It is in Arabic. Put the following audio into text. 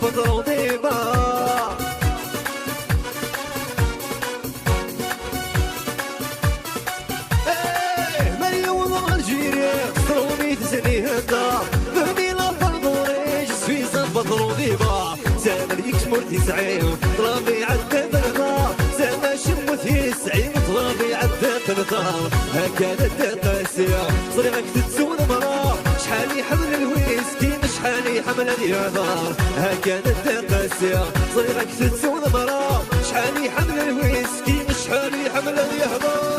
بدر ضيبة مليون الجيري صرومي تسني هدا بني لفر دوريش سويسة بدر ضيبة زمان يكشمر تسعين طلابي عدى بغدا زمان شموت يسعين طلابي عدى بغدا هكذا الدقاسية صريغك تتسون مرا شحال يحمل الويسكي شحال يحمل اليهضار هكذا الدقاسية صريغك تتسون مرا شحال يحمل الويسكي شحال يحمل اليهضار